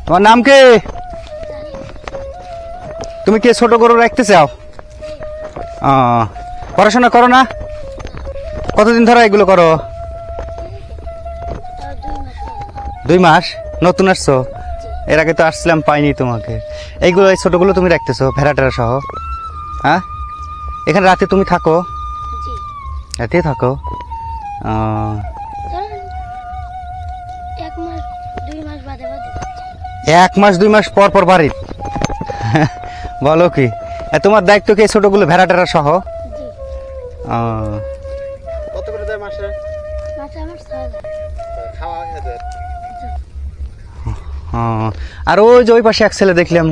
তোমার নাম কি? তুমি কি ছোট গরু রাখতে চাও? পড়াশোনা করো না? কতদিন ধরে এগুলো করো? 2 মাস। নতুন আসছো? এর আগে তো আসছিলাম, পাইনি তোমাকে। এইগুলো, এই ছোটগুলো তুমি রাখতেছো ভেড়াটারা সহ? হ্যাঁ, এখানে রাতে তুমি থাকো? রাতে থাকো। 1 মাস 2 মাস পর পর বাড়ি? বলো কি, তোমার দায়িত্ব কি ছোটগুলো ভেড়াটারা সহ? কত করে দেয় মাসে? আর ওই যে ওই পাশে এক ছেলে দেখলাম,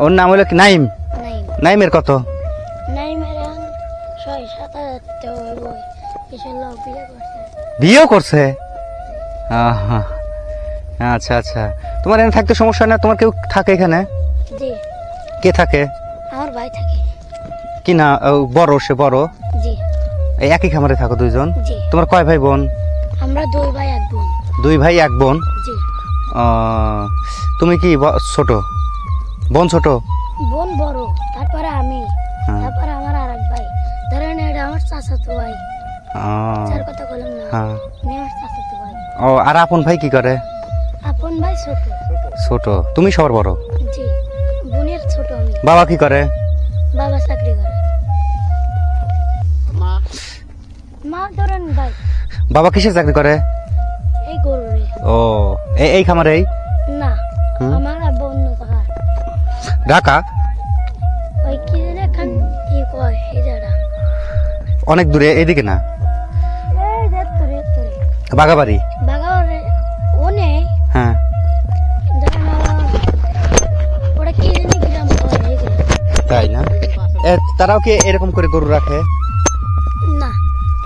ওর নাম হলো কি নাইম? নাইমের কত? বিয়েও করছে? আচ্ছা আচ্ছা। তোমার এখানে থাকতে সমস্যা না? তোমার কেউ থাকে এখানে? কে থাকে? আমার ভাই থাকে। কি না? বড়, সে বড়? জি। এই একই খামারে থাকো দুইজন? জি। তোমার কয় ভাই বোন? আমরা 2 ভাই 1 বোন। 2 ভাই 1 বোন? জি। তুমি কি ছোট? বোন ছোট? বোন বড়, তারপরে আমি, তারপরে আমার আরেক ভাই। ধরেন এটা আমার চাচাতো ভাই। চার কথা বললাম না? হ্যাঁ। উনি আমার চাচাতো ভাই। আর আপন ভাই কি করে? আপন ভাই ছোট। ছোট। তুমি সবার বড়? জি। বোনের ছোট আমি। বাবা কি করে? বাবা চাকরি করে। মা ধরেন ভাই। বাবা কিসের চাকরি করে? এই গরুরে। এই খামারেই? না, আমার আব্বা অন্য জায়গা। ঢাকা? ওই কি জানে খান কি কয় এই জায়গা। অনেক দূরে, এদিকে না? এই যে তোরে বাগাবাড়ি? বাগাবাড়ি ওনে। হ্যাঁ। ধরেন ওটা কি জানে গ্রাম কয় এই যে। তাই না? তারাও কি এরকম করে গরু রাখে? না,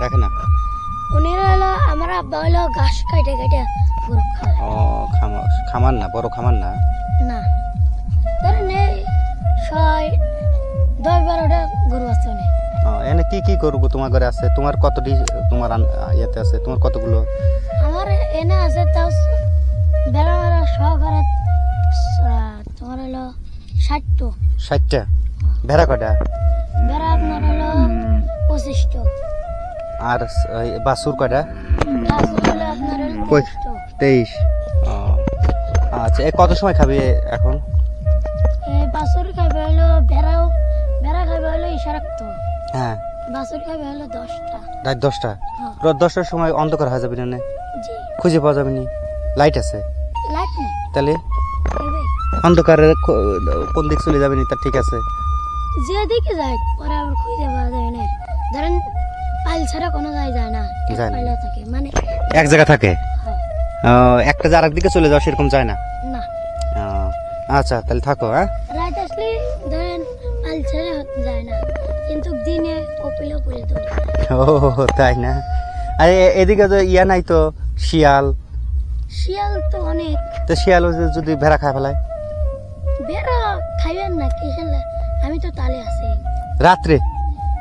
রাখে না। ওনেরা হলো আমার আব্বা হলো ঘাস কাটে কাটে গরু খায়। খামার না, বড় খামার না? না, ধরেন এই 10-12টা গরু আছে ওনে। এনে কি কি গরু তোমার ঘরে আছে? তোমার কতটি তোমার ইয়েতে আছে? তোমার কতগুলো? আমার এনে আছে তাও বেড়া বেড়া সহকারে তোমার হলো 60টা। 60টা? ভেড়া কটা? বেড়া আপনার হলো 25টা। আর বাছুর কটা? বাছুর হলো আপনার হলো 23। আচ্ছা, কত সময় খাবি এখন? বাছুর খাইবে হলো বেড়া খাইবে হলো ইশারাক্ত। হ্যাঁ। বাছুর খাইবে হলো 10টা। রাত 10টা? রাত 10টার সময় অন্ধকার হয়ে যাবে না? জি। খুঁজে পাওয়া যাবে নি? লাইট আছে? লাইট নেই। তাহলে অন্ধকারে কোন দিক চলে যাবে নি? তা ঠিক আছে। যেদিকে যায় পরে আবার খুঁজে পাওয়া যায় না। ধরেন পাইল ছাড়া কোনো যায় না। যায় না। পাইলা থাকে মানে এক জায়গা থাকে? হ্যাঁ। একটা যে আরেক দিকে চলে যাওয়া সেরকম যায় না? না। আচ্ছা, তাহলে থাকো। হ্যাঁ, রাত আসলে ধরেন পাইল ছাড়া যায় না, কিন্তু দিনে কপিলে করে দেবো। তাই না? আরে এদিকে তো ইয়া নাই তো, শিয়াল? শিয়াল তো অনেক। তো শিয়াল যদি ভেড়া খায় ফেলায়? বেড়া খাইবেন না কিসের আমি তো তালে আছি। রাত্রে?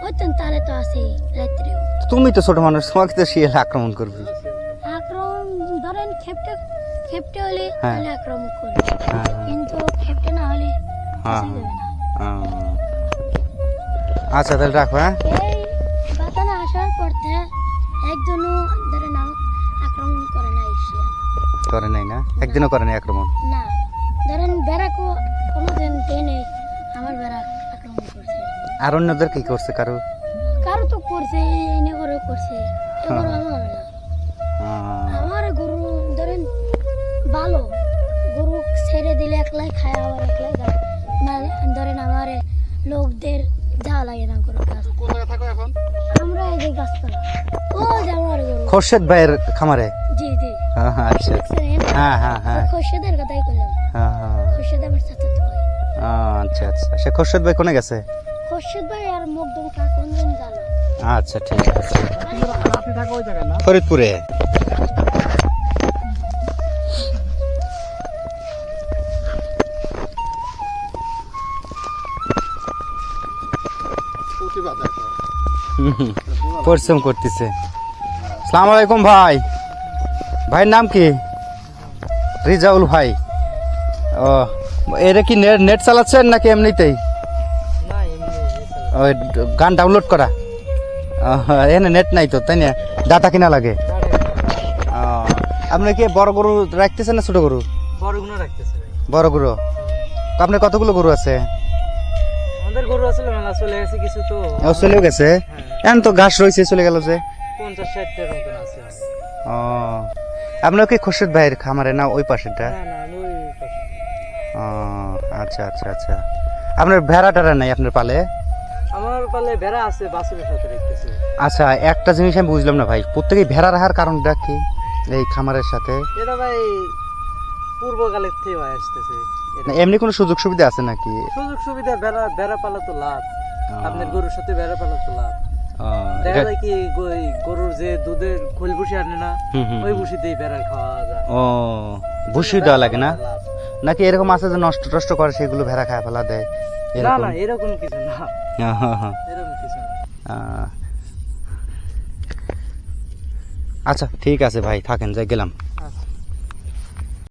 ওই তো তালে তো আছি রাত্রে। তুমি তো ছোট মানুষ, তোমাকে তো শিয়াল আক্রমণ করবে। আক্রমণ ধরেন খেপটে হলে হ্যাঁ। তাহলে আক্রমণ করবে, কিন্তু খেপটে না হলে হ্যাঁ। কিছুই হবে না। আচ্ছা, তাহলে রাখো। হ্যাঁ, এই বাতানে আসার পর থেকে একজনও ধরেন আক্রমণ করে না এই শিয়াল। করে নাই না? একদিনও করে নাই আক্রমণ? না, ধরেন বেড়া কোনোদিন টেনে আমার বেড়া আক্রমণ করছে। আর অন্যদের কি করছে? কারো তো করছে, এনে করে করছে। এবার আমার না। আমার গরু ধরেন ভালো, গরু ছেড়ে দিলে একলাই খায়, আবার একলাই যায়। ধরেন আমার লোকদের যাওয়া লাগে না গরু কাজ। আমরা এই যে গাছতলা, ও যে আমার গরু খোরশেদ ভাইয়ের খামারে? জি জি। আচ্ছা। হ্যাঁ হ্যাঁ হ্যাঁ। খোরশেদের কথাই করলাম। খোরশেদ আমার চাচাতো ভাই। আচ্ছা আচ্ছা। সে খোরশেদ ভাই কোনে গেছে? খোরশেদ ভাই আর মকদুম কা কোনদিন জানো? আচ্ছা, ঠিক আছে। আপনি থাকো ওই জায়গায় না? ফরিদপুরে। পরিশ্রম করতেছে। আসসালামু আলাইকুম ভাই। ভাইয়ের নাম কি? রিজাউল ভাই। ও এটা কি নেট নেট চালাচ্ছেন নাকি এমনিতেই না এমনি ওই গান ডাউনলোড করা এখানে নেট নাই তো তাই না ডাটা কিনা লাগে আপনি কি বড় গরু রাখতেছেন না ছোট গরু বড়গুলো রাখতেছে ভাই। বড় গরু আপনার কতগুলো গরু আছে আমাদের গরু আসলে মেলা চলে গেছে কিছু তো ও চলেও গেছে এখন তো ঘাস রয়েছে চলে গেল যে 50-60টার মতন আছে ও আপনার কি খোরশেদ ভাইয়ের খামারে না ওই পাশেরটা না না আমি ওই পাশে। ও আচ্ছা আচ্ছা আচ্ছা আপনার ভেড়া টেড়া নাই আপনার পালে আমার পালে ভেড়া আছে বাছুরের সাথে রাখতেছে আচ্ছা একটা জিনিস আমি বুঝলাম না ভাই প্রত্যেকেই ভেড়া রাখার কারণটা কি এই খামারের সাথে এটা ভাই পূর্বকালের থেকে ভাই আসতেছে এটা না, এমনি কোনো সুযোগ সুবিধা আছে নাকি সুযোগ সুবিধা ভেড়া ভেড়া পালা তো লাভ আপনার গরুর সাথে ভেড়া পালা তো লাভ ও, দেখা এটা- যায় কি এই গরুর যে দুধের খোল ভুসি আনে না হুম, হুম, ওই ভুসি দিয়ে ভেড়া খাওয়া যায় ও ভুসি দেওয়া লাগে না লাভ। নাকি এরকম আছে যে নষ্ট টষ্ট করে সেগুলো ভেড়া খায় ফেলা দেয় না এরকম না এরকম কিছু না হ্যাঁ। এরকম কিছু না আচ্ছা ঠিক আছে ভাই থাকেন যাই গেলাম